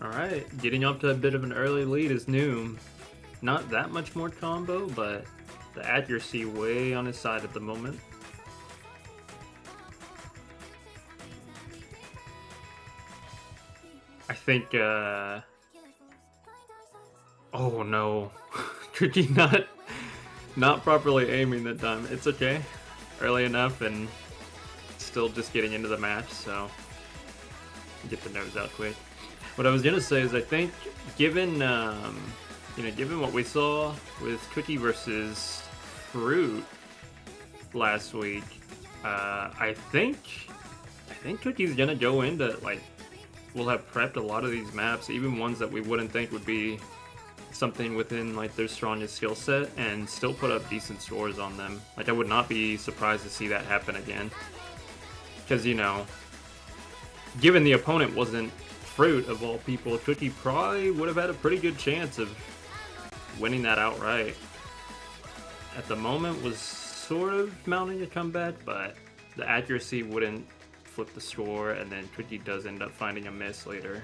Alright, getting up to a bit of an early lead is Noom. Not that much more combo, but the accuracy way on his side at the moment. I think, oh no. Tricky not properly aiming that time. It's okay. Early enough and still just getting into the match, so get the nose out quick. What I was gonna say is I think given given what we saw with Cookie versus Fruit last week, I think Cookie's gonna go into we'll have prepped a lot of these maps, even ones that we wouldn't think would be something within like their strongest skill set, and still put up decent scores on them. Like I would not be surprised to see that happen again, because given the opponent wasn't Fruit of all people, Cookie probably would have had a pretty good chance of winning that outright. At the moment was sort of mounting a comeback, but the accuracy wouldn't flip the score, and then Cookie does end up finding a miss later.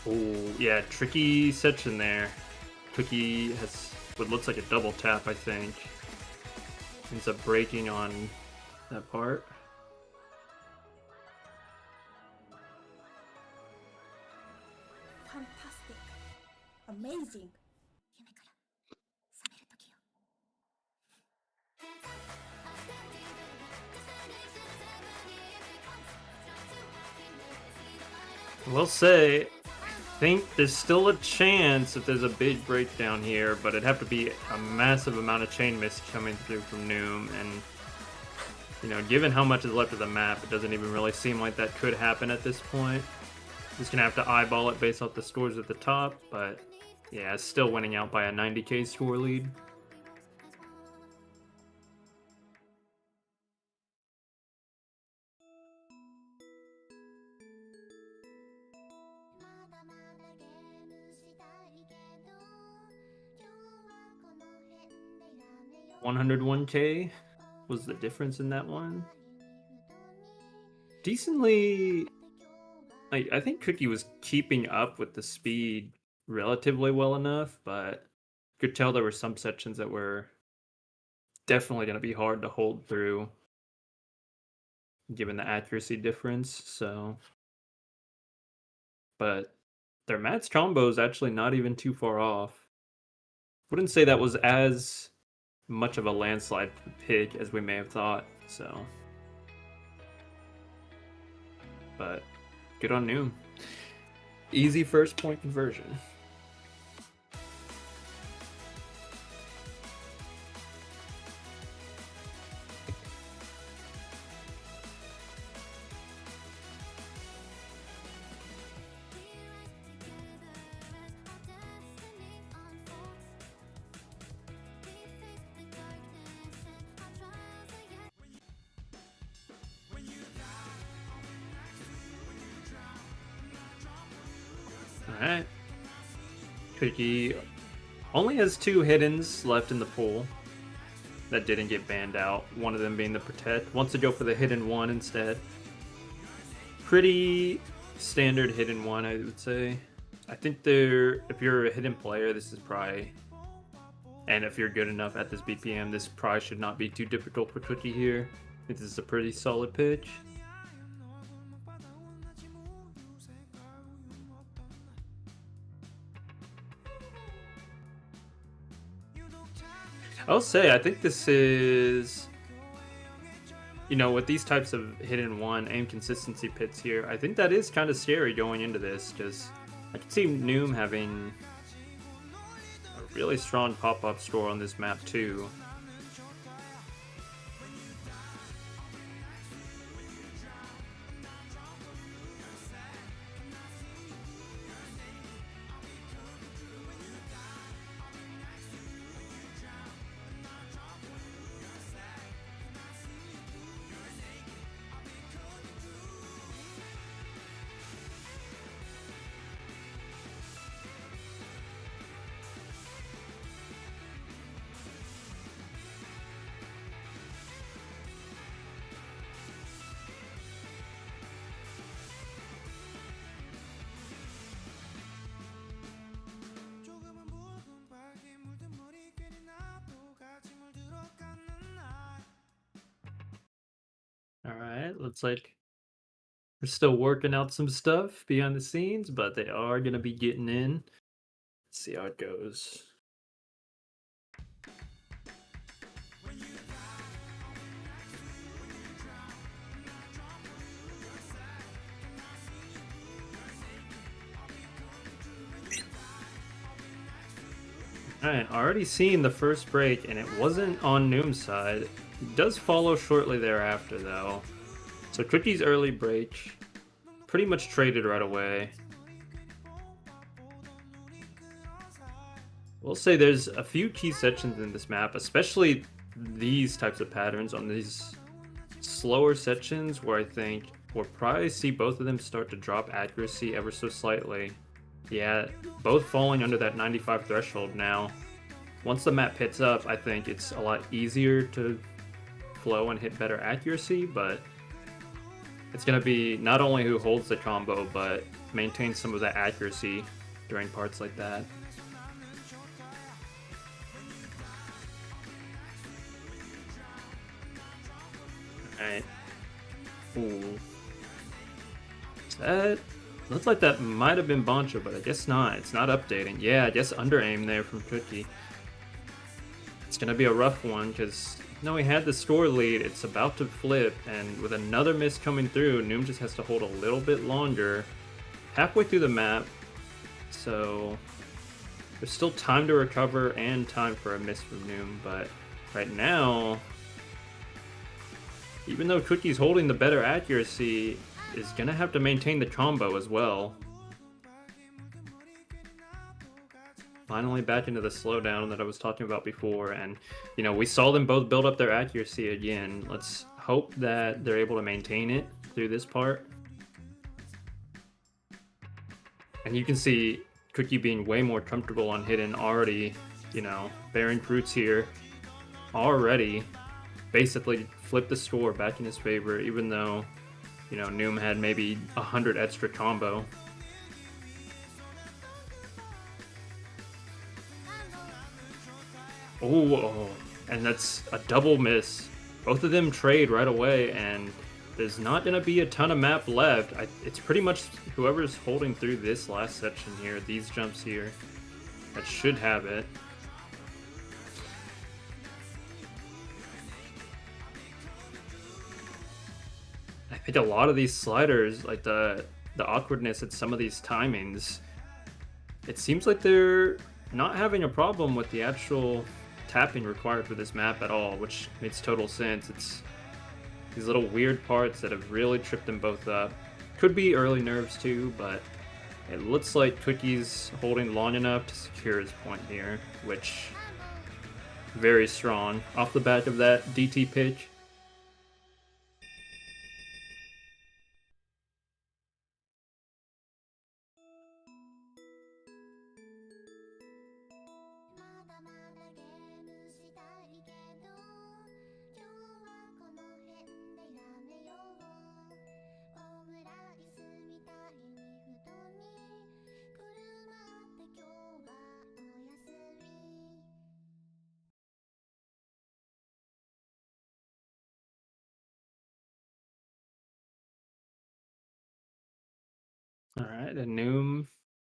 Oh yeah, tricky section there. Cookie has what looks like a double tap, I think. Ends up breaking on that part. Fantastic. Amazing. We'll say, I think there's still a chance if there's a big breakdown here, but it'd have to be a massive amount of chain miss coming through from Noom, and given how much is left of the map, it doesn't even really seem like that could happen at this point. He's gonna have to eyeball it based off the scores at the top, but yeah, it's still winning out by a 90k score lead. $101k was the difference in that one. Decently, I think Cookie was keeping up with the speed relatively well enough, but could tell there were some sections that were definitely going to be hard to hold through given the accuracy difference. So, but their match combo is actually not even too far off. Wouldn't say that was as much of a landslide pick as we may have thought, so. But good on Noom. Easy first point conversion. Alright. Cookie only has 2 hiddens left in the pool that didn't get banned out, one of them being the Protect. Wants to go for the hidden one instead. Pretty standard hidden one, I would say. I think if you're a hidden player, this is probably, and if you're good enough at this BPM, this probably should not be too difficult for Cookie here. I think this is a pretty solid pitch. I'll say, I think this is, with these types of hidden one aim consistency pits here, I think that is kind of scary going into this, because I can see Noom having a really strong pop-up score on this map too. Alright, looks like we're still working out some stuff behind the scenes, but they are gonna be getting in. Let's see how it goes. Alright, already seen the first break, and it wasn't on Noom's side. It does follow shortly thereafter, though. So Cookie's early break, pretty much traded right away. We'll say there's a few key sections in this map, especially these types of patterns on these slower sections where I think we'll probably see both of them start to drop accuracy ever so slightly. Yeah, both falling under that 95 threshold now. Once the map picks up, I think it's a lot easier to flow and hit better accuracy, but it's going to be not only who holds the combo, but maintains some of that accuracy during parts like that. Alright. Ooh. That looks like that might have been Boncho, but I guess not. It's not updating. Yeah, I guess under aim there from Cookie. It's gonna be a rough one because he had the score lead. It's about to flip, and with another miss coming through, Noom just has to hold a little bit longer. Halfway through the map, so there's still time to recover and time for a miss from Noom, but right now, even though Cookie's holding the better accuracy, is gonna have to maintain the combo as well. Finally back into the slowdown that I was talking about before, and we saw them both build up their accuracy again. Let's hope that they're able to maintain it through this part. And you can see Cookie being way more comfortable on hidden already, bearing fruits here already. Basically flipped the score back in his favor, even though Noom had maybe 100 extra combo. Oh, and that's a double miss. Both of them trade right away, and there's not going to be a ton of map left. It's pretty much whoever's holding through this last section here, these jumps here, that should have it. I think a lot of these sliders, like the awkwardness at some of these timings, it seems like they're not having a problem with the actual tapping required for this map at all, which makes total sense. It's these little weird parts that have really tripped them both up. Could be early nerves too, but it looks like Cookie's holding long enough to secure his point here, which very strong off the back of that DT pick. Alright, and Noom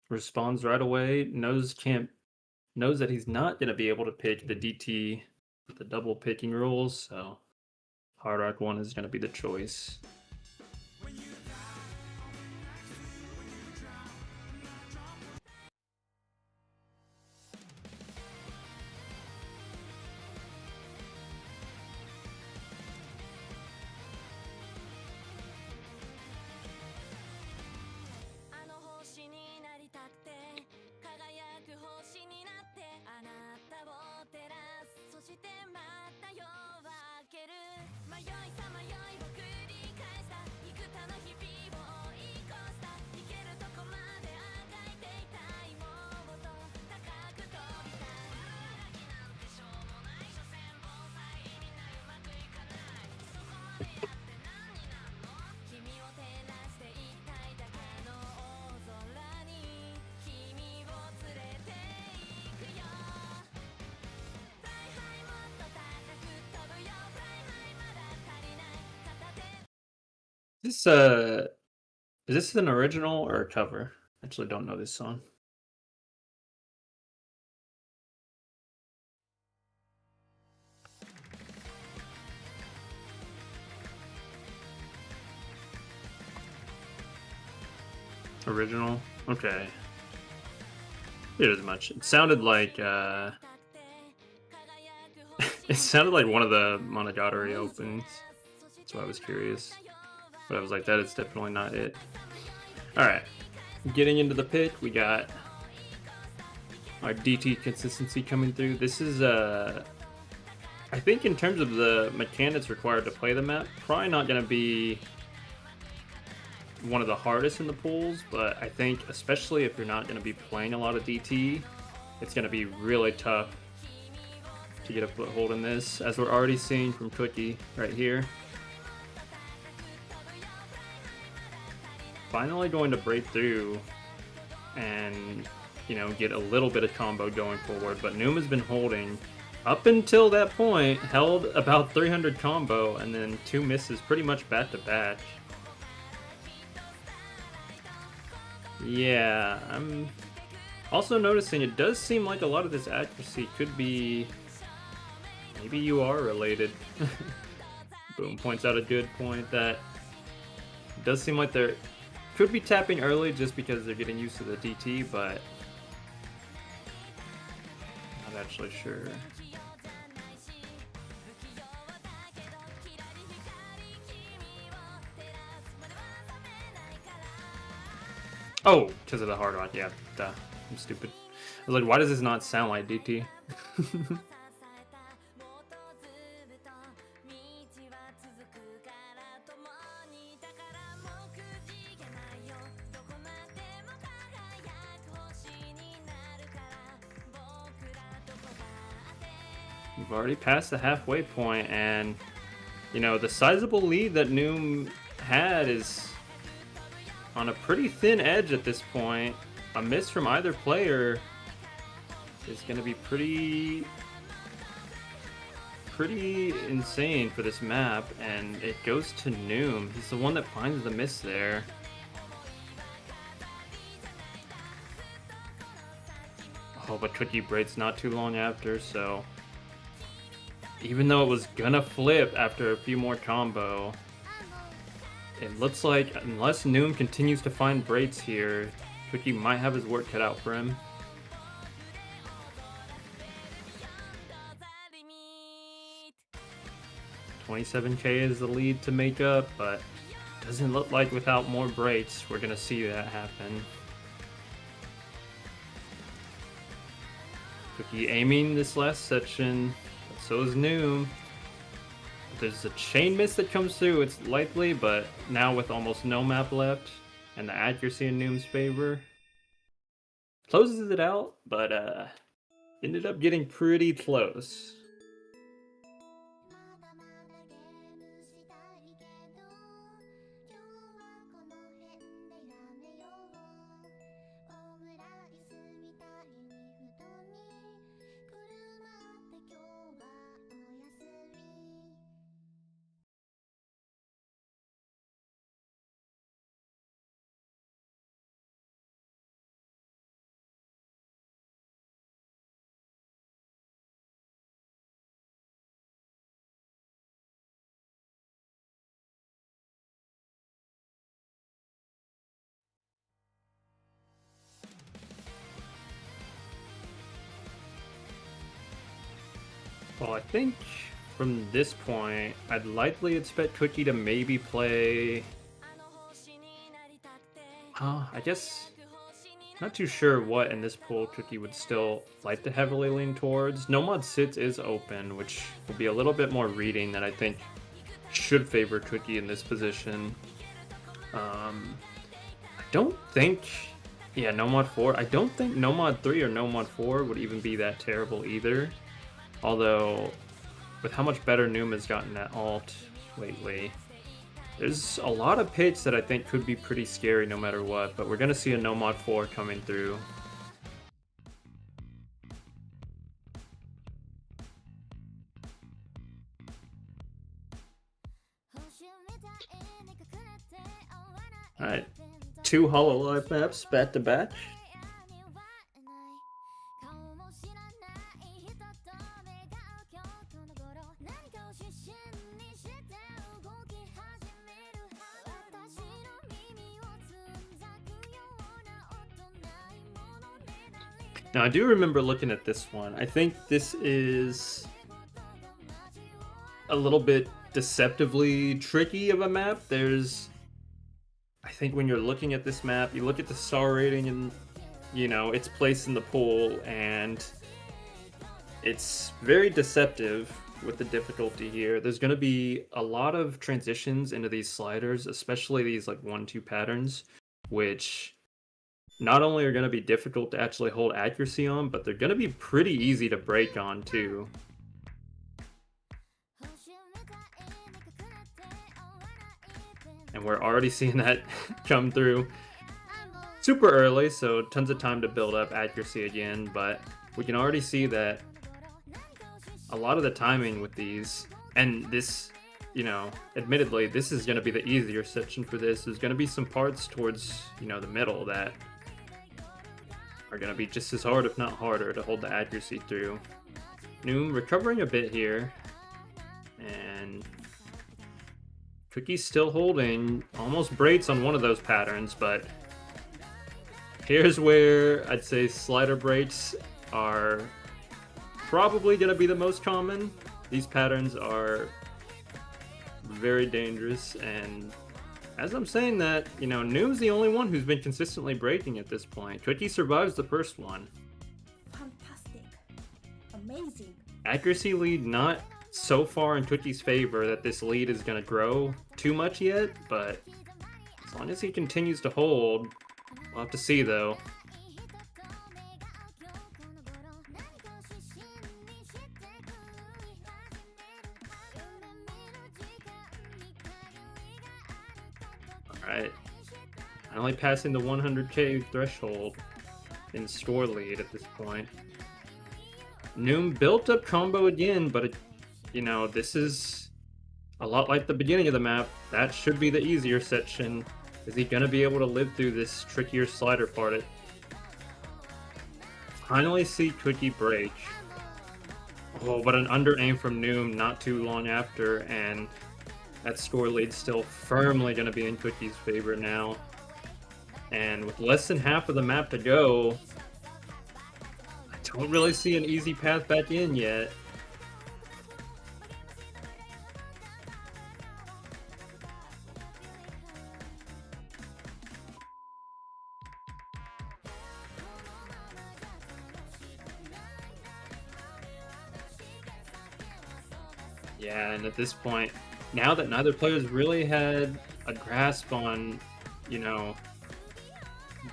responds right away, knows that he's not going to be able to pick the DT with the double picking rules, so Hard Rock 1 is going to be the choice. This is this an original or a cover? I actually don't know this song. Original? Okay. It is much. It sounded like it sounded like one of the Monogatari opens. That's why I was curious. But I was like, that is definitely not it. Alright. Getting into the pick, we got our DT consistency coming through. This is I think in terms of the mechanics required to play the map, probably not gonna be one of the hardest in the pools, but I think especially if you're not gonna be playing a lot of DT, it's gonna be really tough to get a foothold in this, as we're already seeing from Cookie right here. Finally going to break through and, you know, get a little bit of combo going forward, but Noom has been holding up until that point, held about 300 combo, and then 2 misses pretty much back to back. Yeah, I'm also noticing it does seem like a lot of this accuracy could be maybe you are related. Boom points out a good point that it does seem like they're could be tapping early just because they're getting used to the DT, but not actually sure. Oh, because of the hard rock, yeah, duh. I'm stupid. I was like, why does this not sound like DT? We've already passed the halfway point, and you know, the sizable lead that Noom had is on a pretty thin edge at this point. A miss from either player is going to be pretty insane for this map, and it goes to Noom. He's the one that finds the miss there. Oh, but Cookie breaks not too long after, so even though it was gonna flip after a few more combo, it looks like unless Noom continues to find braids here, Cookie might have his work cut out for him. $27K is the lead to make up, but doesn't look like without more braids we're gonna see that happen. Cookie aiming this last section, but so is Noom. There's a chain miss that comes through, it's likely, but now with almost no map left and the accuracy in Noom's favor, closes it out, but ended up getting pretty close. Well, I think from this point, I'd likely expect Cookie to maybe play. I guess not too sure what in this pool Cookie would still like to heavily lean towards. No Mod Sits is open, which will be a little bit more reading that I think should favor Cookie in this position. I don't think, yeah, No Mod 4. I don't think No Mod 3 or No Mod 4 would even be that terrible either. Although, with how much better Noom has gotten at alt lately, there's a lot of picks that I think could be pretty scary no matter what, but we're going to see a No Mod 4 coming through. Alright, 2 Hololive maps back to back. Now, I do remember looking at this one. I think this is a little bit deceptively tricky of a map. I think when you're looking at this map, you look at the star rating and, its place in the pool, and it's very deceptive with the difficulty here. There's going to be a lot of transitions into these sliders, especially these like 1-2 patterns, which not only are going to be difficult to actually hold accuracy on, but they're going to be pretty easy to break on too. And we're already seeing that come through super early, so tons of time to build up accuracy again, but we can already see that a lot of the timing with these, and this, admittedly, this is going to be the easier section for this. There's going to be some parts towards, the middle that are going to be just as hard, if not harder, to hold the accuracy through. Noom recovering a bit here, and Cookie's still holding, almost breaks on one of those patterns, but here's where I'd say slider breaks are probably going to be the most common. These patterns are very dangerous, and as I'm saying that, Noom's the only one who's been consistently breaking at this point. Cookie survives the first one. Fantastic. Amazing. Accuracy lead not so far in Cookie's favor that this lead is going to grow too much yet, but as long as he continues to hold, we'll have to see though. Alright, only passing the 100k threshold in score lead at this point. Noom built up combo again, but this is a lot like the beginning of the map. That should be the easier section. Is he going to be able to live through this trickier slider part? Finally see Cookie break. Oh, but an under aim from Noom not too long after, and that score lead still firmly going to be in Cookie's favor now. And with less than half of the map to go, I don't really see an easy path back in yet. Yeah, and at this point, now that neither player's really had a grasp on,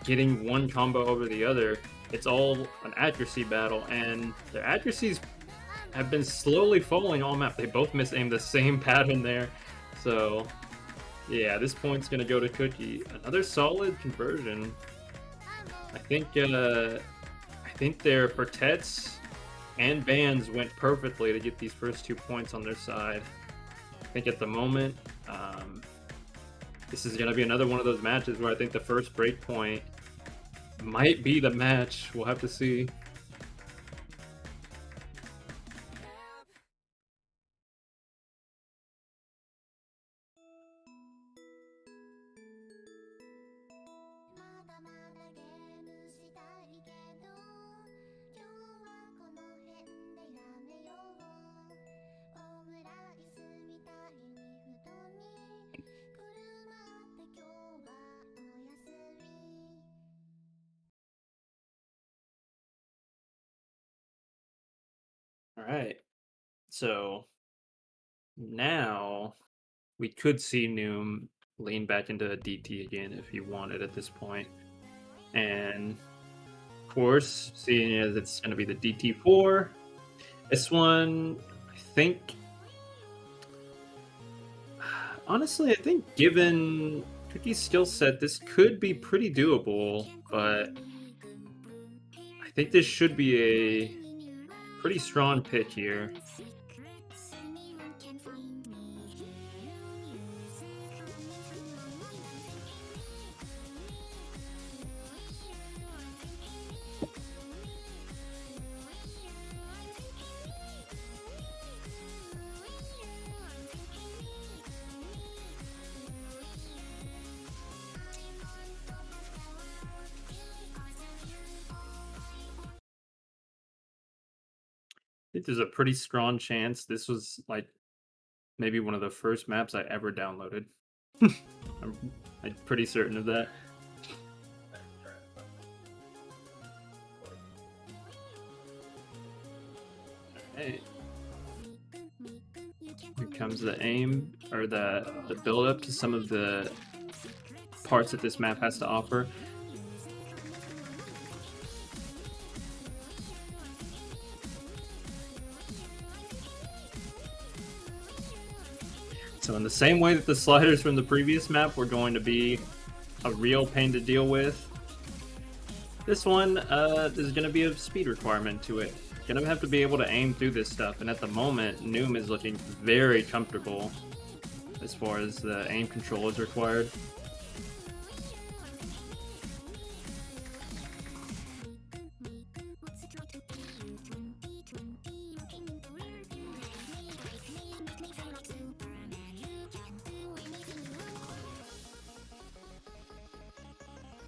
getting one combo over the other, it's all an accuracy battle, and their accuracies have been slowly falling all map. They both misaimed the same pattern there, so yeah, this point's gonna go to Cookie. Another solid conversion. I think their Pertets and Bans went perfectly to get these first 2 points on their side. I think at the moment, this is going to be another one of those matches where I think the first break point might be the match. We'll have to see. All right, so now we could see Noom lean back into a DT again if he wanted at this point. And of course, seeing as it's going to be the DT4, this one, I think, honestly, I think given Cookie's skill set, this could be pretty doable, but I think this should be a pretty strong pick here. think there's a pretty strong chance this was like maybe one of the first maps I ever downloaded. I'm pretty certain of that. Hey, here comes the aim or the build up to some of the parts that this map has to offer. So in the same way that the sliders from the previous map were going to be a real pain to deal with, this one, there's going to be a speed requirement to it. Going to have to be able to aim through this stuff, and at the moment, Noom is looking very comfortable as far as the aim control is required.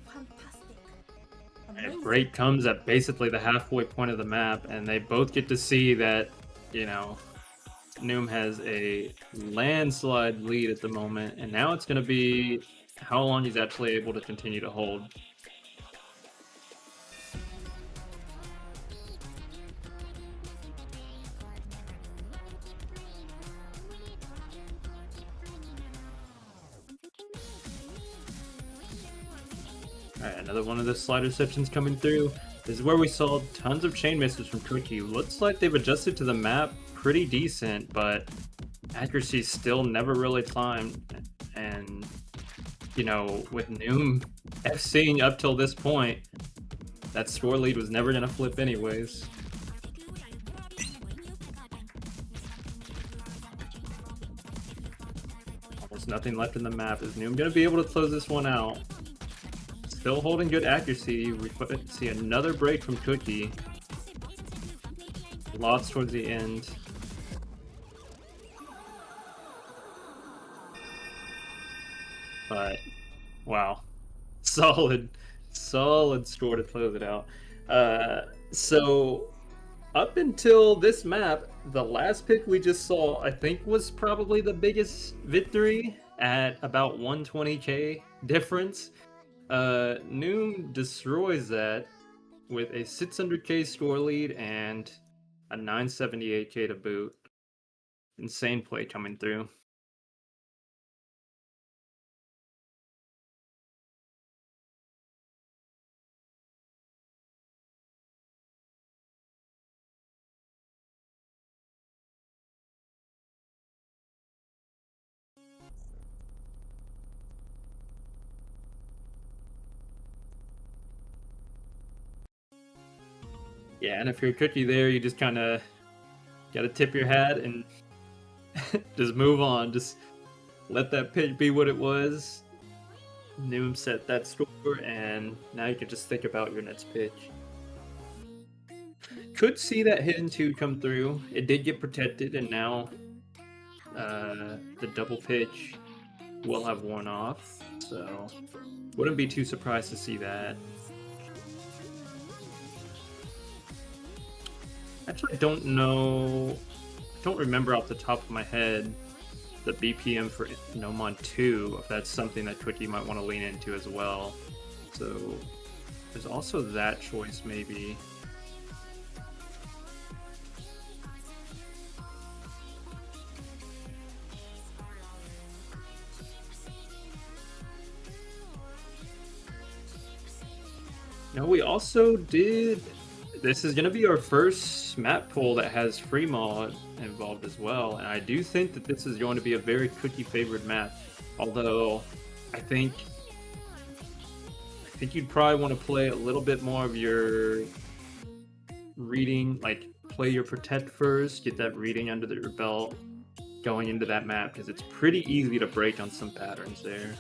Fantastic. And Amazing. break comes at basically the halfway point of the map, and they both get to see that, you know, Noom has a landslide lead at the moment, and now it's going to be how long he's actually able to continue to hold. Alright, another one of the slider sections coming through. This is where we saw tons of chain misses from Cookie. Looks like they've adjusted to the map pretty decent, but accuracy still never really climbed. And, you know, with Noom FCing up till this point, that score lead was never going to flip anyways. Almost nothing left in the map. Is Noom going to be able to close this one out? Still holding good accuracy. We see another break from Cookie. Lots towards the end. But, wow. Solid score to close it out. So, up until this map, the last pick we just saw, I think, was probably the biggest victory at about 120k difference. Noom destroys that with a 600k score lead and a 978k to boot. Insane play coming through. Yeah, and if you're a Cookie there, you just kind of gotta tip your hat and just move on. Just let that pitch be what it was. Noom set that score, and now you can just think about your next pitch. Could see that hidden 2 come through. It did get protected, and now the double pitch will have worn off. So wouldn't be too surprised to see that. Actually, I don't know. I don't remember off the top of my head the BPM for Nomon 2, if that's something that Cookie might want to lean into as well. So there's also that choice, maybe. No, we also did. This is going to be our first map pool that has free mod involved as well, and I do think that this is going to be a very Cookie favored map. Although I think you'd probably want to play a little bit more of your reading, like play your protect first, get that reading under your belt going into that map, because it's pretty easy to break on some patterns there.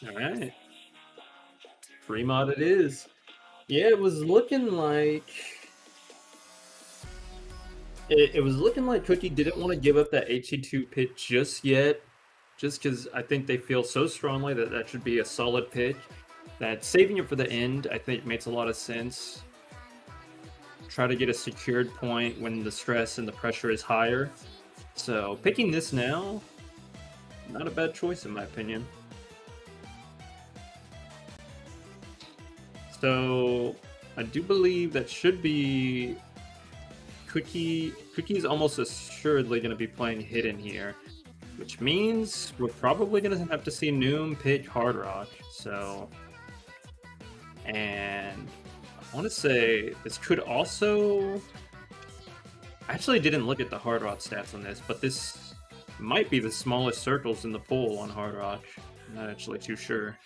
All right. Free mod it is. Yeah, it was looking like it was looking like Cookie didn't want to give up that HC2 pick just yet, just because I think they feel so strongly that that should be a solid pick. That saving it for the end, I think, makes a lot of sense. Try to get a secured point when the stress and the pressure is higher. So picking this now, not a bad choice in my opinion. So I do believe that should be Cookie. Cookie's almost assuredly going to be playing Hidden here, which means we're probably going to have to see Noom pick Hard Rock. So, and I want to say this could also. I actually didn't look at the Hard Rock stats on this, but this might be the smallest circles in the pool on Hard Rock. I'm not actually too sure.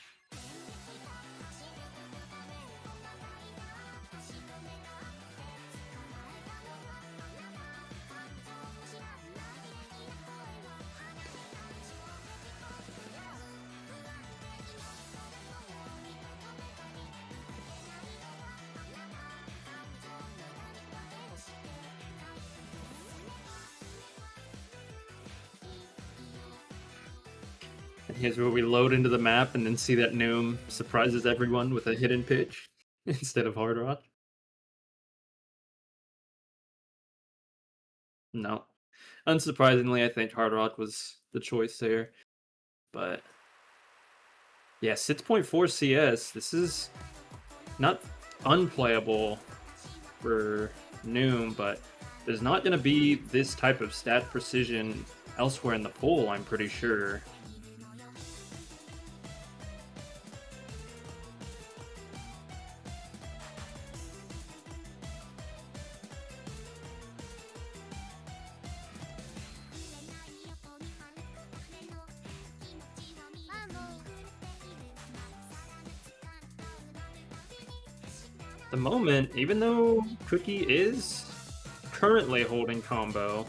And here's where we load into the map and then see that Noom surprises everyone with a hidden pitch instead of Hard Rock. No. Unsurprisingly, I think Hard Rock was the choice there. But yeah, 6.4 CS. This is not unplayable for Noom, but there's not going to be this type of stat precision elsewhere in the pool, I'm pretty sure. The moment, even though Cookie is currently holding combo,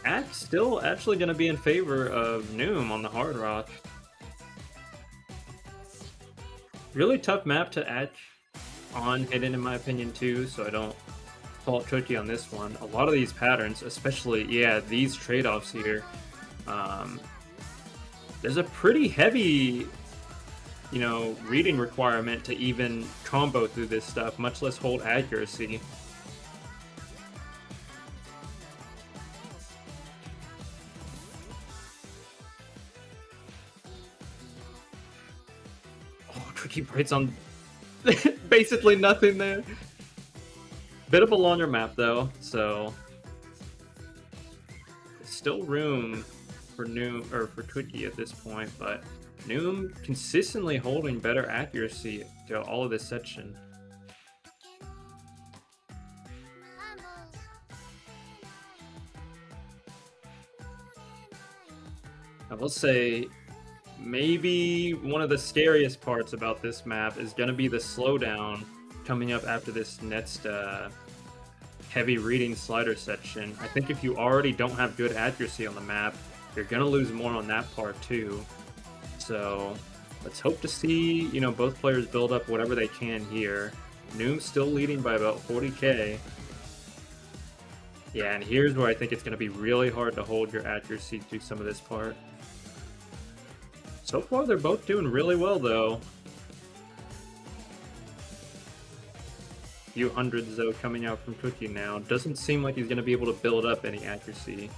Act still actually going to be in favor of Noom on the Hard Rock. Really tough map to act on Hidden in my opinion too, so I don't fault Cookie on this one. A lot of these patterns, especially, yeah, these trade-offs here, there's a pretty heavy, you know, reading requirement to even combo through this stuff, much less hold accuracy. Oh, Cookie Bright's on basically nothing there. Bit of a longer map though, so still room for Noom or for Cookie at this point, but Noom consistently holding better accuracy throughout all of this section. I will say, maybe one of the scariest parts about this map is going to be the slowdown coming up after this next heavy reading slider section. I think if you already don't have good accuracy on the map, you're going to lose more on that part too. So let's hope to see, you know, both players build up whatever they can here. Noom's still leading by about 40k. Yeah, and here's where I think it's going to be really hard to hold your accuracy through some of this part. So far, they're both doing really well, though. Few hundreds, though, coming out from Cookie now. Doesn't seem like he's going to be able to build up any accuracy.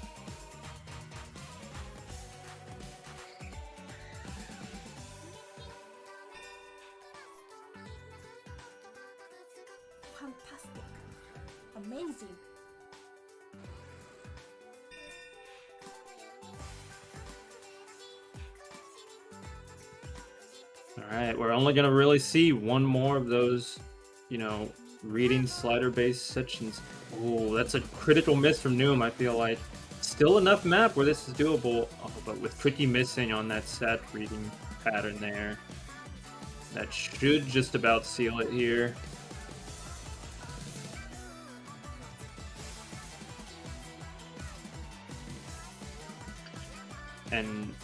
Fantastic. Amazing. Alright, we're only going to really see one more of those, you know, reading slider-based sections. Oh, that's a critical miss from Noom, I feel like. Still enough map where this is doable, but with Cookie missing on that stat reading pattern there. That should just about seal it here. And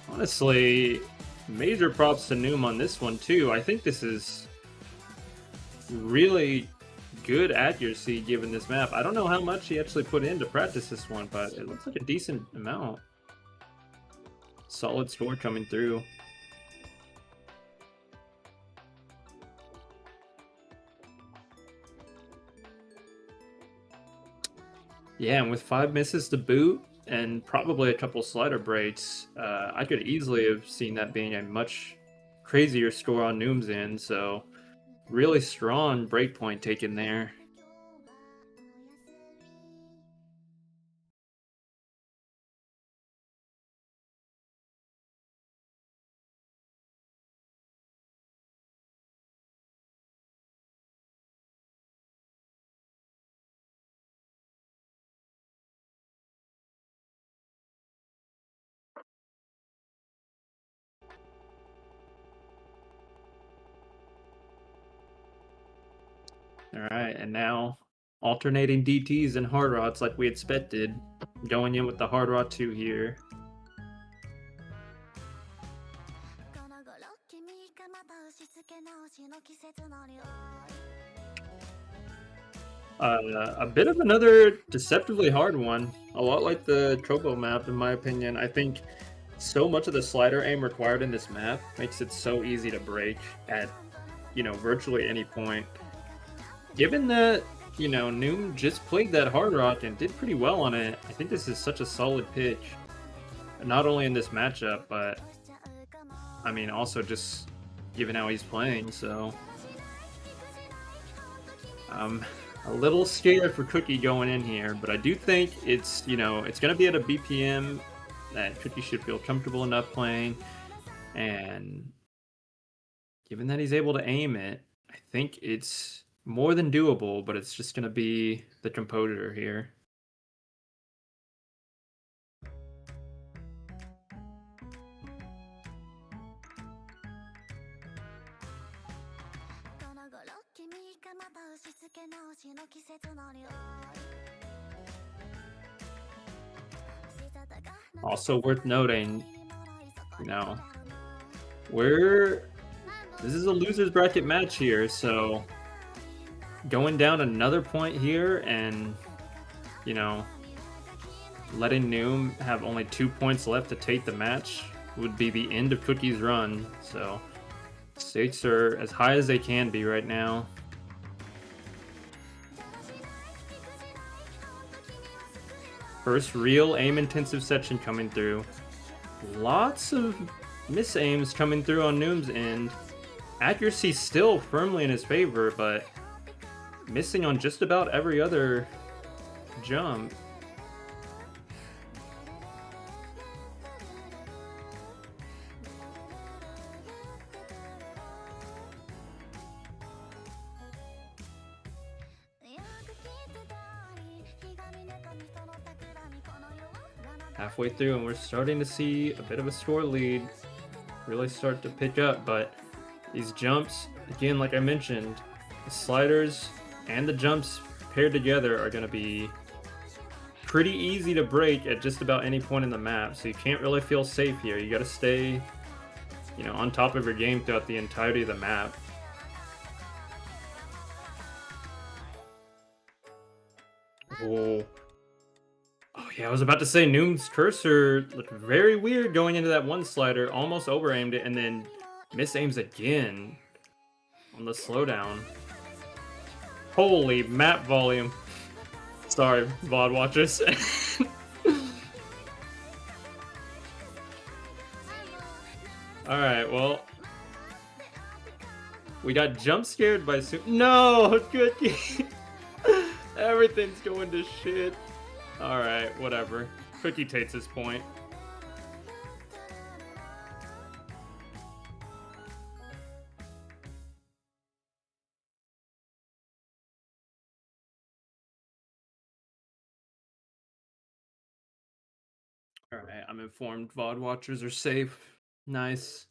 honestly, major props to Noom on this one too. I think this is really good accuracy given this map. I don't know how much he actually put in to practice this one, but it looks like a decent amount. Solid score coming through. Yeah, and with 5 misses to boot and probably a couple slider breaks, I could easily have seen that being a much crazier score on Noom's end, so really strong breakpoint taken there. Alright, and now alternating DTs and hard rods like we expected. Going in with the hard rod 2 here. A bit of another deceptively hard one. A lot like the Tropo map, in my opinion. I think so much of the slider aim required in this map makes it so easy to break at, virtually any point. Given that, Noom just played that hard rock and did pretty well on it, I think this is such a solid pitch. Not only in this matchup, but I mean, also just given how he's playing, so a little scared for Cookie going in here, but I do think it's, it's going to be at a BPM that Cookie should feel comfortable enough playing, and given that he's able to aim it, I think it's more than doable, but it's just going to be the composure here. Also worth noting, this is a loser's bracket match here, so going down another point here and, letting Noom have only 2 points left to take the match would be the end of Cookie's run, so stakes are as high as they can be right now. First real aim-intensive section coming through. Lots of mis-aims coming through on Noom's end. Accuracy still firmly in his favor, but missing on just about every other jump. Halfway through, and we're starting to see a bit of a score lead really start to pick up, but these jumps, again, like I mentioned, the sliders and the jumps paired together are going to be pretty easy to break at just about any point in the map, so you can't really feel safe here. You got to stay, on top of your game throughout the entirety of the map. Oh. Oh yeah, I was about to say Noom's cursor looked very weird going into that one slider, almost over-aimed it, and then mis-aims again on the slowdown. Holy map volume. Sorry, VOD watchers. Alright, well, we got jump scared by No, Cookie! Everything's going to shit. Alright, whatever. Cookie takes his point. Alright, I'm informed VOD watchers are safe. Nice.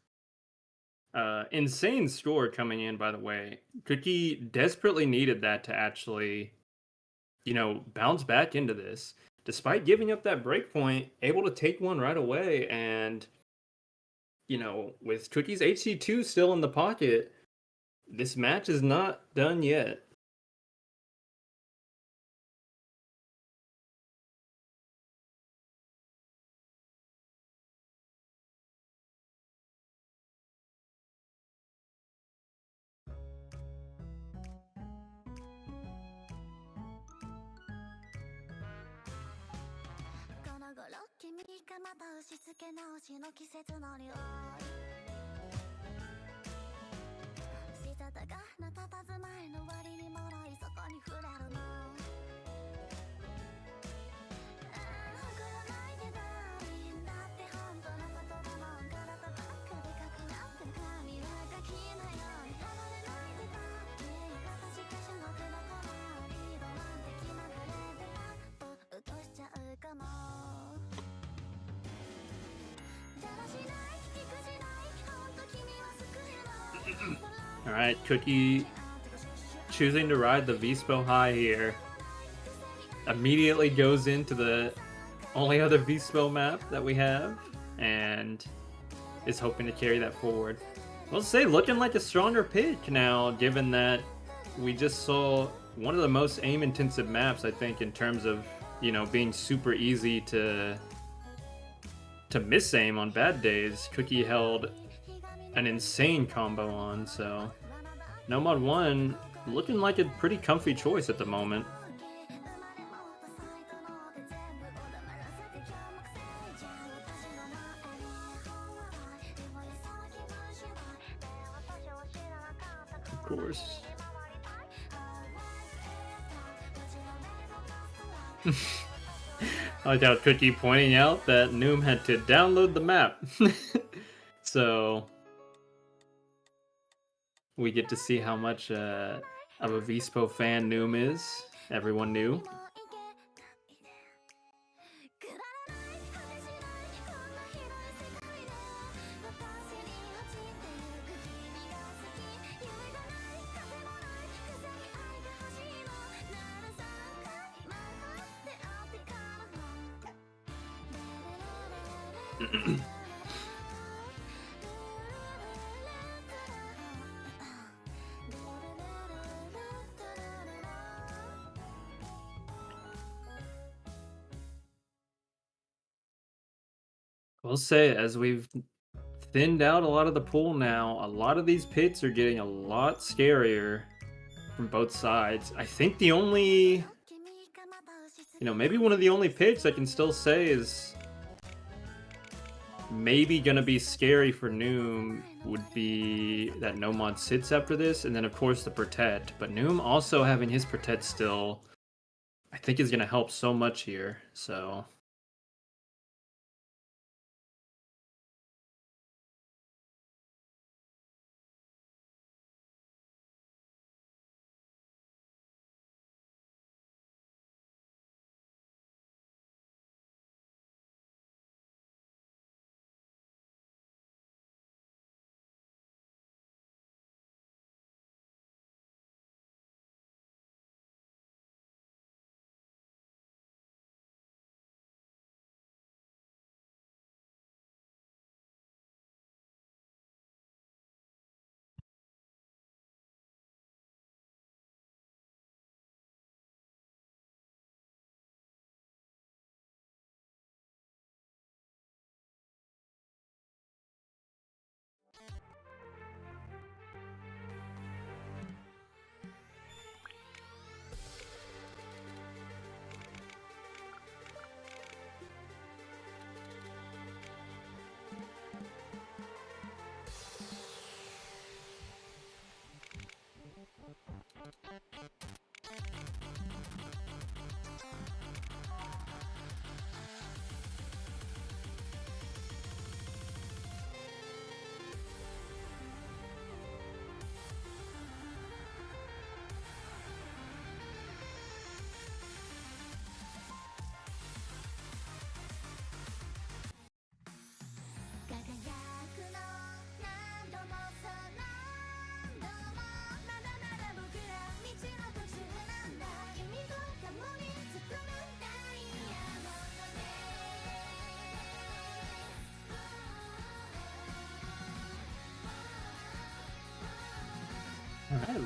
Insane score coming in, by the way. Cookie desperately needed that to actually, bounce back into this. Despite giving up that break point, able to take one right away, and you know, with Cookie's HC2 still in the pocket, this match is not done yet. All right, Cookie choosing to ride the VSPO high here. Immediately goes into the only other VSPO map that we have and is hoping to carry that forward. I'll say looking like a stronger pick now, given that we just saw one of the most aim intensive maps, I think, in terms of, you know, being super easy to miss aim on bad days. Cookie held an insane combo on, so Nomad 1 looking like a pretty comfy choice at the moment. Of course. I like how Cookie pointing out that Noom had to download the map. So we get to see how much of a VSPO fan Noom is. Everyone knew. We'll say, as we've thinned out a lot of the pool now, a lot of these pits are getting a lot scarier from both sides. I think the only, you know, maybe one of the only pits I can still say is maybe gonna be scary for Noom would be that Nomad sits after this, and then of course the Protect. But Noom also having his Protect still, I think is gonna help so much here, so...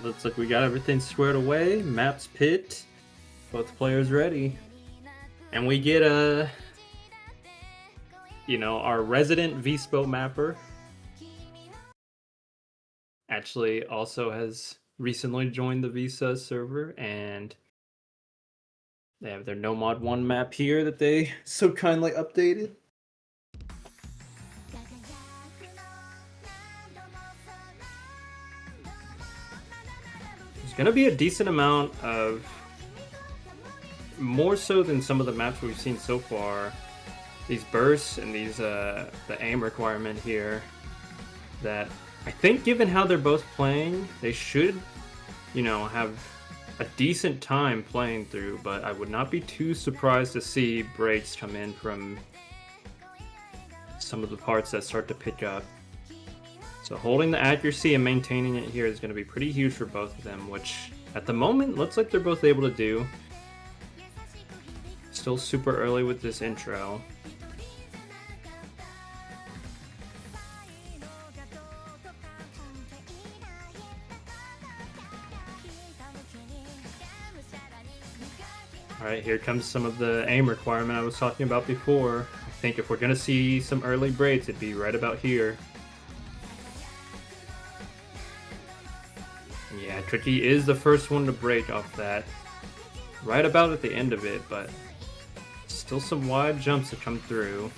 looks like we got everything squared away. Maps pit. Both players ready. And we get our resident VSPO mapper. Actually also has recently joined the VSUS server, and they have their No Mod 1 map here that they so kindly updated. There's going to be a decent amount of, more so than some of the maps we've seen so far, these bursts and these the aim requirement here, that I think given how they're both playing, they should, have a decent time playing through, but I would not be too surprised to see breaks come in from some of the parts that start to pick up. So holding the accuracy and maintaining it here is going to be pretty huge for both of them, which at the moment looks like they're both able to do. Still super early with this intro. Alright, here comes some of the aim requirement I was talking about before. I think if we're going to see some early breaks, it'd be right about here. Yeah, Tricky is the first one to break off that. Right about at the end of it, but still some wide jumps to come through.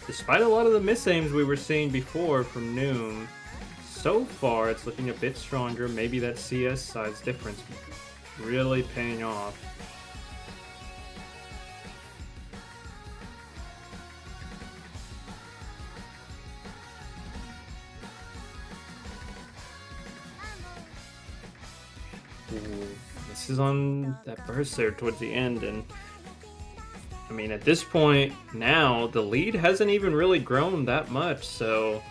Despite a lot of the misaims we were seeing before from Noom, so far it's looking a bit stronger. Maybe that CS size difference really paying off. Ooh, this is on that burst there towards the end, and I mean at this point now the lead hasn't even really grown that much, so,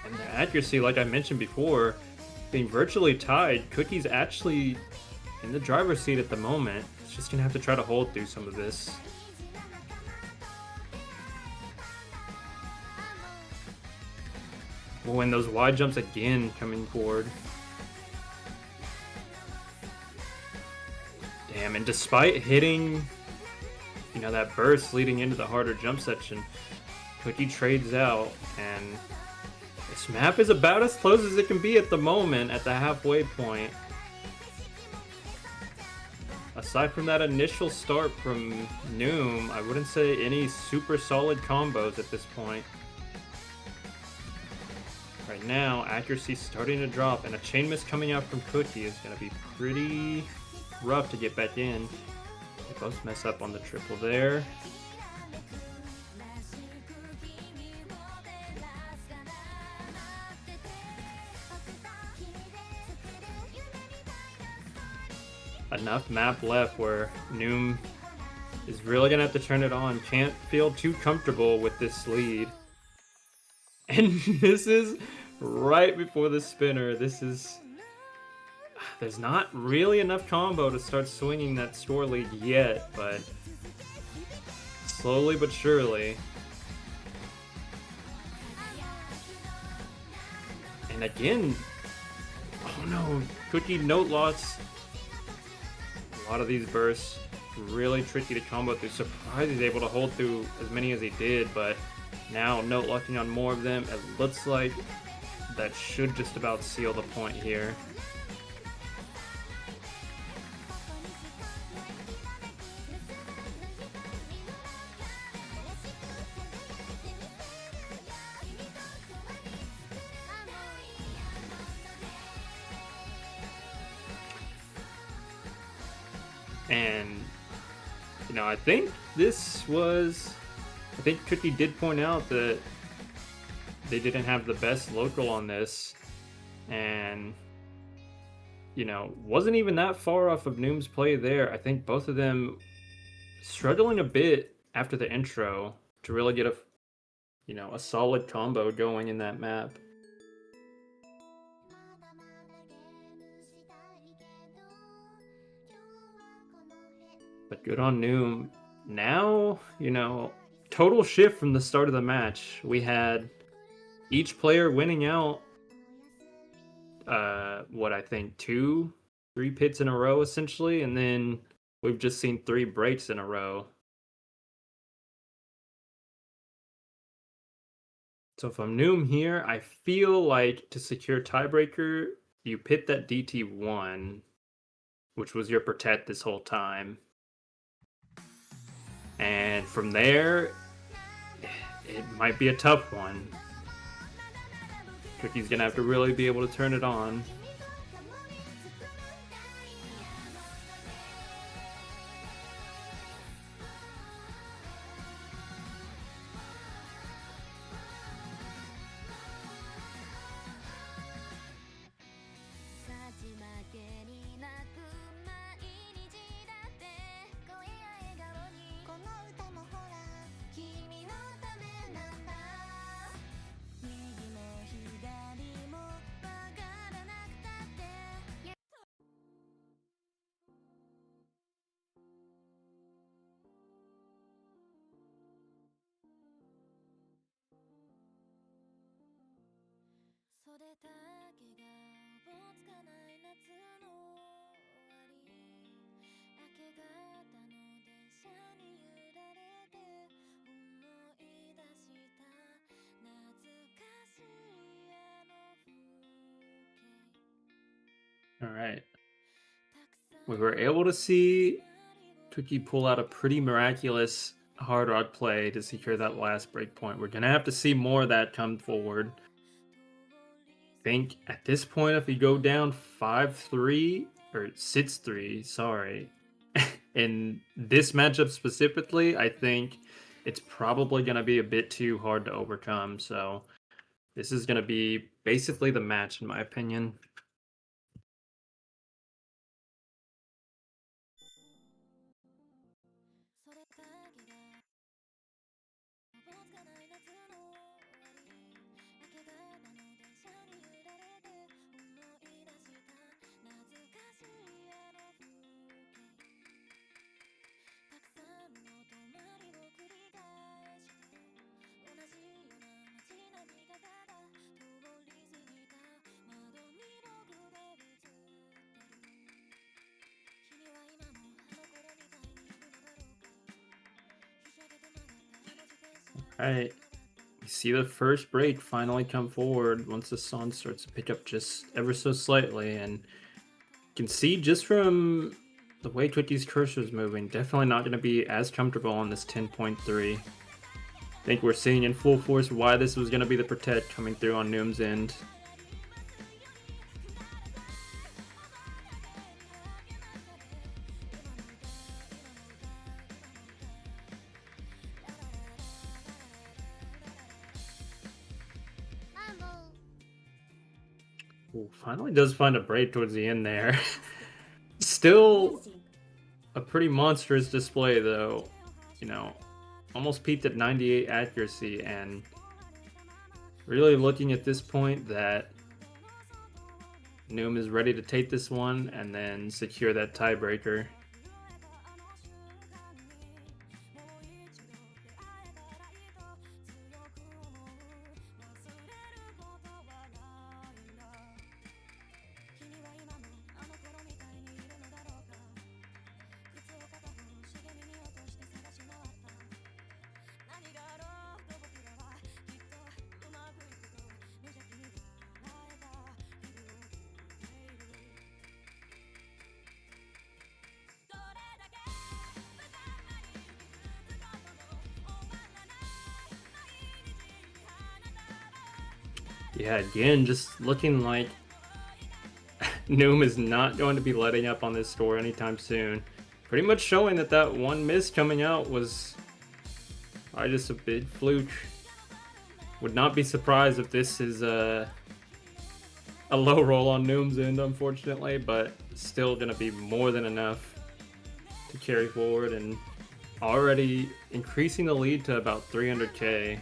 and the accuracy, like I mentioned before, being virtually tied, Cookie's actually in the driver's seat at the moment. It's just gonna have to try to hold through some of this. Oh, and those wide jumps again coming forward. Damn, and despite hitting, that burst leading into the harder jump section, Cookie trades out, and this map is about as close as it can be at the moment at the halfway point. Aside from that initial start from Noom, I wouldn't say any super solid combos at this point. Right now, accuracy starting to drop, and a chain miss coming out from Cookie is going to be pretty rough to get back in. They both mess up on the triple there. Enough map left where Noom is really gonna have to turn it on. Can't feel too comfortable with this lead. And this is right before the spinner. There's not really enough combo to start swinging that score lead yet, but slowly but surely. And again, oh no, Cookie note loss. A lot of these bursts really tricky to combo through. Surprised he's able to hold through as many as he did, but now note locking on more of them. It looks like that should just about seal the point here. And, I think Cookie did point out that they didn't have the best local on this, and, wasn't even that far off of Noom's play there. I think both of them struggling a bit after the intro to really get a solid combo going in that map. But good on Noom. Now, total shift from the start of the match. We had each player winning out, what I think, 3 pits in a row, essentially, and then we've just seen 3 breaks in a row. So if I'm Noom here, I feel like to secure tiebreaker, you pit that DT1, which was your protect this whole time. And from there, it might be a tough one. Cookie's gonna have to really be able to turn it on. All right. We were able to see Cookie pull out a pretty miraculous hard rock play to secure that last breakpoint. We're gonna have to see more of that come forward. I think at this point, if you go down 5-3 or 6-3, sorry, in this matchup specifically, I think it's probably gonna be a bit too hard to overcome. So this is gonna be basically the match, in my opinion. Alright, you see the first break finally come forward once the sun starts to pick up just ever so slightly, and you can see just from the way Twicky's cursor is moving, definitely not going to be as comfortable on this 10.3. I think we're seeing in full force why this was going to be the protect coming through on Noom's end. Ooh, finally does find a break towards the end there. Still a pretty monstrous display though, you know, almost peaked at 98 accuracy, and really looking at this point that Noom is ready to take this one and then secure that tiebreaker. Yeah, again, just looking like Noom is not going to be letting up on this score anytime soon. Pretty much showing that that one miss coming out was probably just a big fluke. Would not be surprised if this is a low roll on Noom's end, unfortunately, but still going to be more than enough to carry forward and already increasing the lead to about 300k.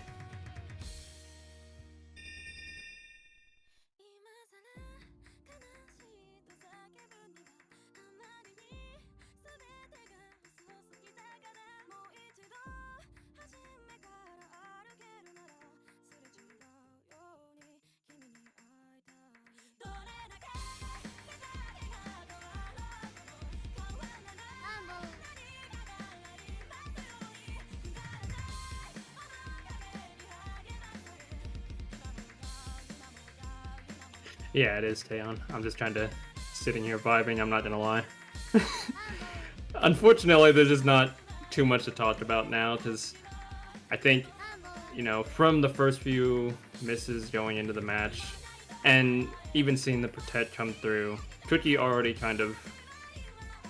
Yeah, it is Taeyeon. I'm just kind of sitting here vibing, I'm not gonna lie. Unfortunately, there's just not too much to talk about now, because I think, you know, from the first few misses going into the match, and even seeing the protect come through, Cookie already kind of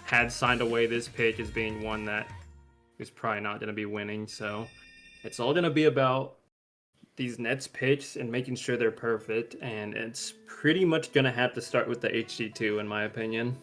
had signed away this pick as being one that is probably not going to be winning, so it's all going to be about these Nets picks and making sure they're perfect, and it's pretty much going to have to start with the HG2 in my opinion.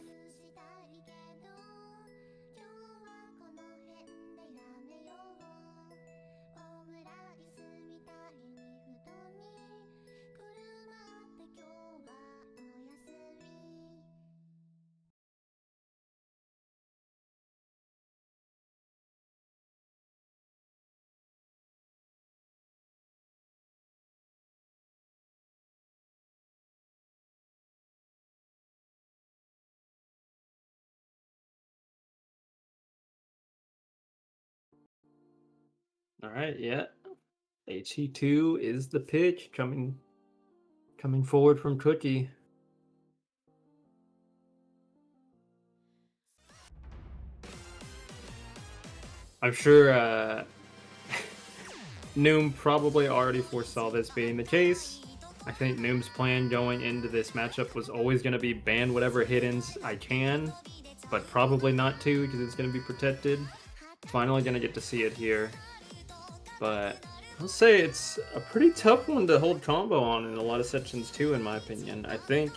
All right, yeah. HG2 is the pick coming forward from Cookie. I'm sure Noom probably already foresaw this being the case. I think Noom's plan going into this matchup was always going to be ban whatever hit-ins I can, but probably not to because it's going to be protected. Finally going to get to see it here. But I'll say it's a pretty tough one to hold combo on in a lot of sections too, in my opinion. I think,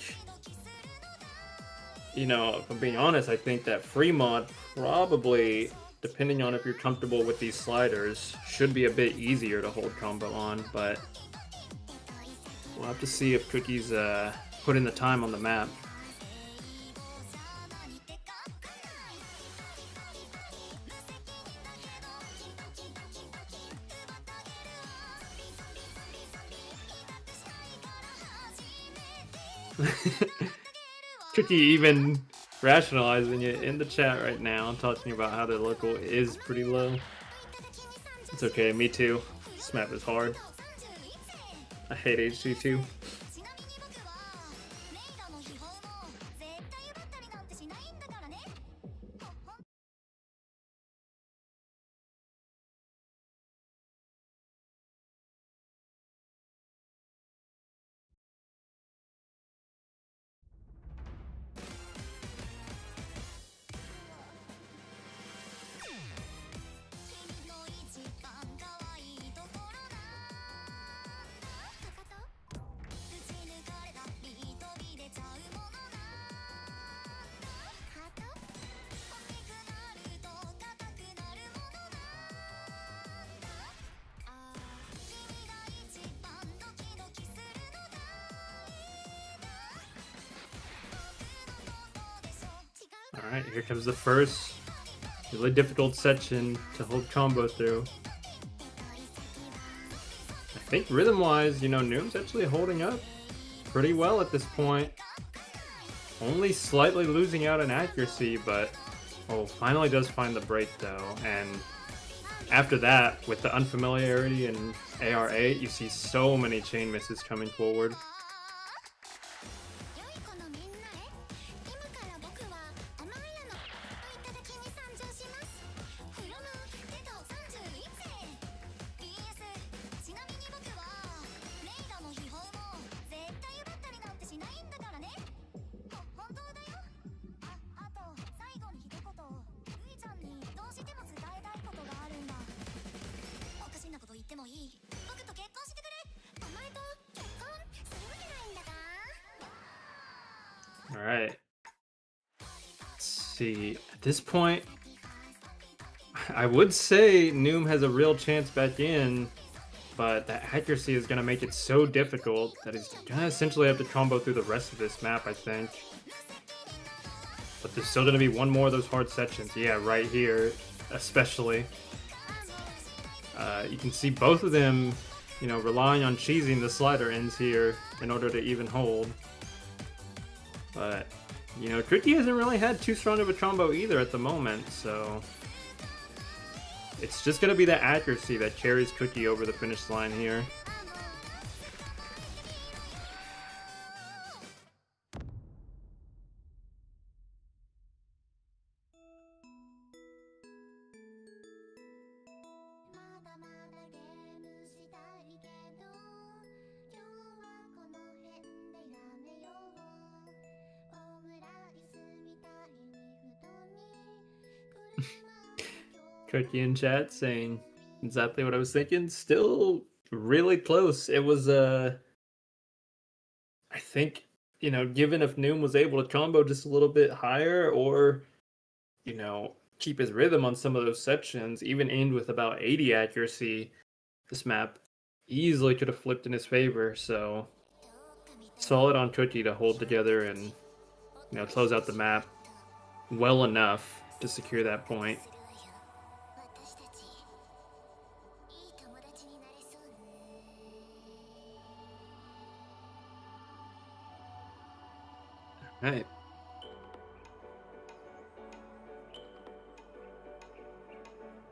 you know, if I'm being honest, I think that free mod probably, depending on if you're comfortable with these sliders, should be a bit easier to hold combo on, but we'll have to see if Cookie's put in the time on the map. Cookie even rationalizing it in the chat right now, talking about how their local is pretty low. It's okay, me too. This map is hard. I hate HG2. Alright, here comes the first really difficult section to hold combo through. I think rhythm-wise, you know, Noom's actually holding up pretty well at this point. Only slightly losing out in accuracy, but finally does find the break though. And after that, with the unfamiliarity in AR8, you see so many chain misses coming forward. Alright. Let's see. At this point, I would say Noom has a real chance back in, but that accuracy is going to make it so difficult that he's going to essentially have to combo through the rest of this map, I think. But there's still going to be one more of those hard sections. Yeah, right here, especially. You can see both of them, you know, relying on cheesing the slider ends here in order to even hold. But, you know, Cookie hasn't really had too strong of a combo either at the moment, so it's just going to be that accuracy that carries Cookie over the finish line here. Cookie in chat saying exactly what I was thinking. Still really close. It was I think, given if Noom was able to combo just a little bit higher or, keep his rhythm on some of those sections, even end with about 80 accuracy, this map easily could have flipped in his favor. So solid on Cookie to hold together and, close out the map well enough to secure that point. All right.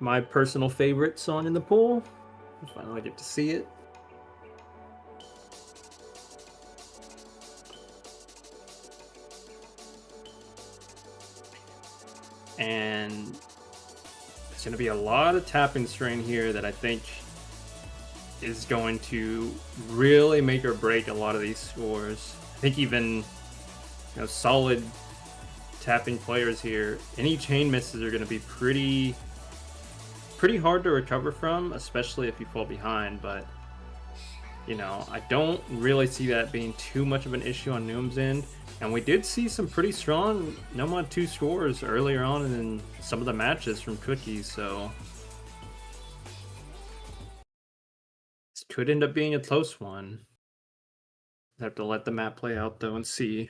My personal favorite song in the pool. I finally get to see it. And there's going to be a lot of tapping strain here that I think is going to really make or break a lot of these scores. I think even solid tapping players here, any chain misses are going to be pretty hard to recover from, especially if you fall behind. But I don't really see that being too much of an issue on Noom's end. And we did see some pretty strong No Mod 2 scores earlier on in some of the matches from Cookie, so this could end up being a close one. Have to let the map play out though and see.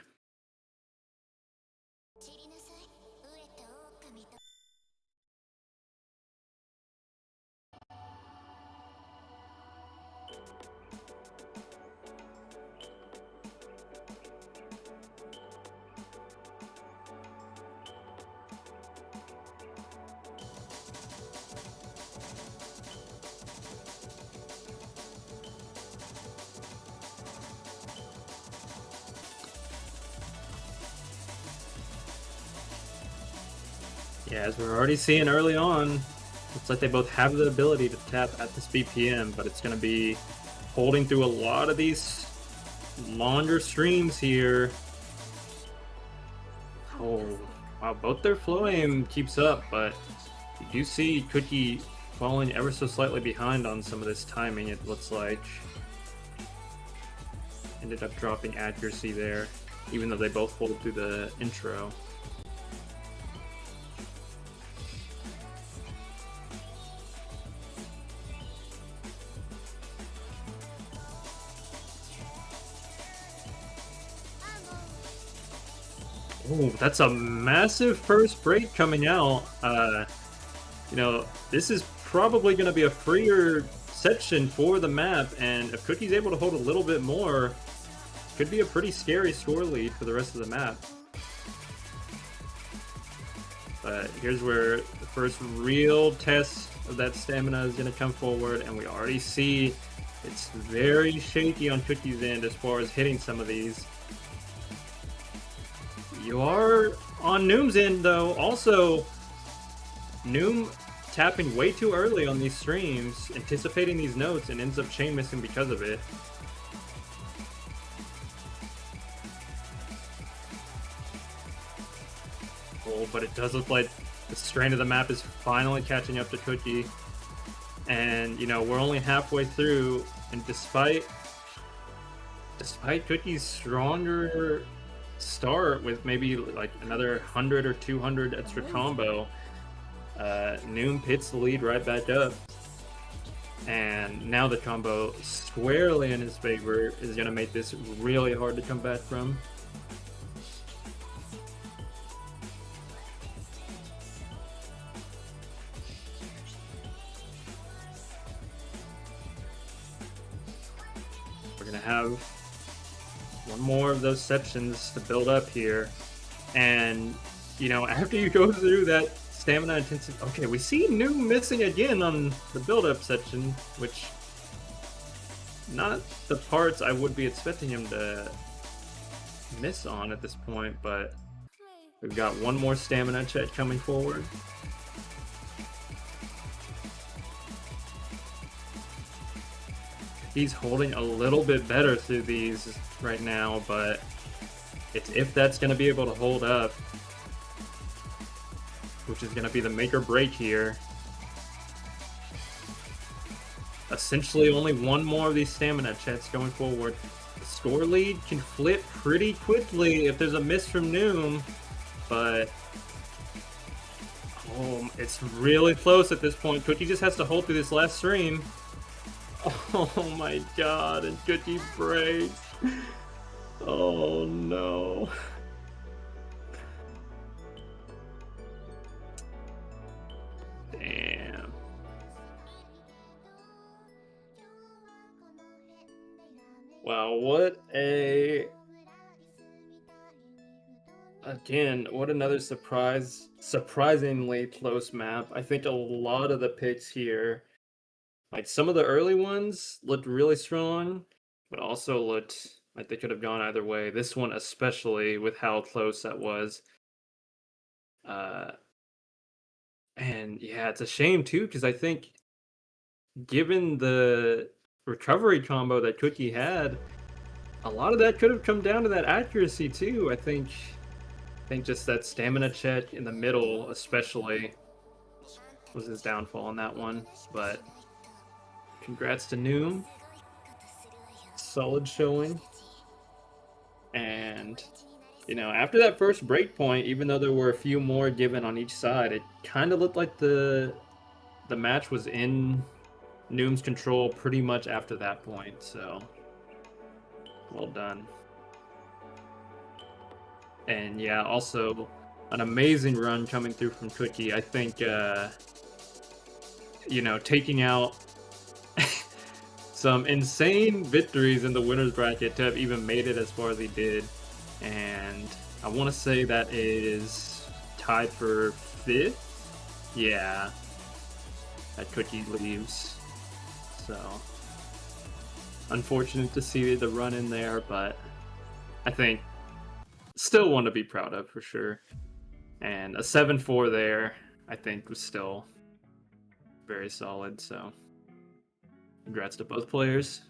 Yeah, as we're already seeing early on, looks like they both have the ability to tap at this BPM, but it's going to be holding through a lot of these longer streams here. Oh, wow, both their flow aim keeps up, but you do see Cookie falling ever so slightly behind on some of this timing, it looks like. Ended up dropping accuracy there, even though they both hold through the intro. Oh, that's a massive first break coming out. This is probably going to be a freer section for the map, and if Cookie's able to hold a little bit more, could be a pretty scary score lead for the rest of the map. But here's where the first real test of that stamina is going to come forward, and we already see it's very shaky on Cookie's end as far as hitting some of these. You are on Noom's end, though. Also, Noom tapping way too early on these streams, anticipating these notes, and ends up chain missing because of it. Oh, but it does look like the strain of the map is finally catching up to Cookie. And, we're only halfway through, and despite Cookie's stronger start with maybe like another 100 or 200 extra combo, Noom hits the lead right back up, and now the combo squarely in his favor is going to make this really hard to come back from. We're going to have one more of those sections to build up here, and after you go through that stamina intensive, okay, we see Noom missing again on the build-up section, which not the parts I would be expecting him to miss on at this point, but we've got one more stamina check coming forward. He's holding a little bit better through these right now, but it's if that's going to be able to hold up. which is going to be the make or break here. Essentially only one more of these stamina checks going forward. The score lead can flip pretty quickly if there's a miss from Noom, but oh, it's really close at this point. Cookie just has to hold through this last stream. Oh my god, and Cookie breaks. Oh no. Damn. Wow, what a... Again, what another surprisingly close map. I think a lot of the picks here, like some of the early ones looked really strong, but also looked like they could have gone either way. This one especially, with how close that was. And yeah, it's a shame too, because I think given the recovery combo that Cookie had, a lot of that could have come down to that accuracy too. I think just that stamina check in the middle especially was his downfall on that one. But congrats to Noom. Solid showing. And you know, after that first break point, even though there were a few more given on each side, it kind of looked like the match was in Noom's control pretty much after that point. So well done. And yeah, also an amazing run coming through from Cookie. I think you know, taking out some insane victories in the winner's bracket to have even made it as far as he did. And I want to say that is tied for 5th. Yeah, that Cookie leaves. So unfortunate to see the run in there, but I think still one to be proud of for sure. And a 7-4 there, I think, was still very solid. So congrats to both players.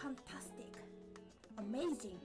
fantastic, amazing.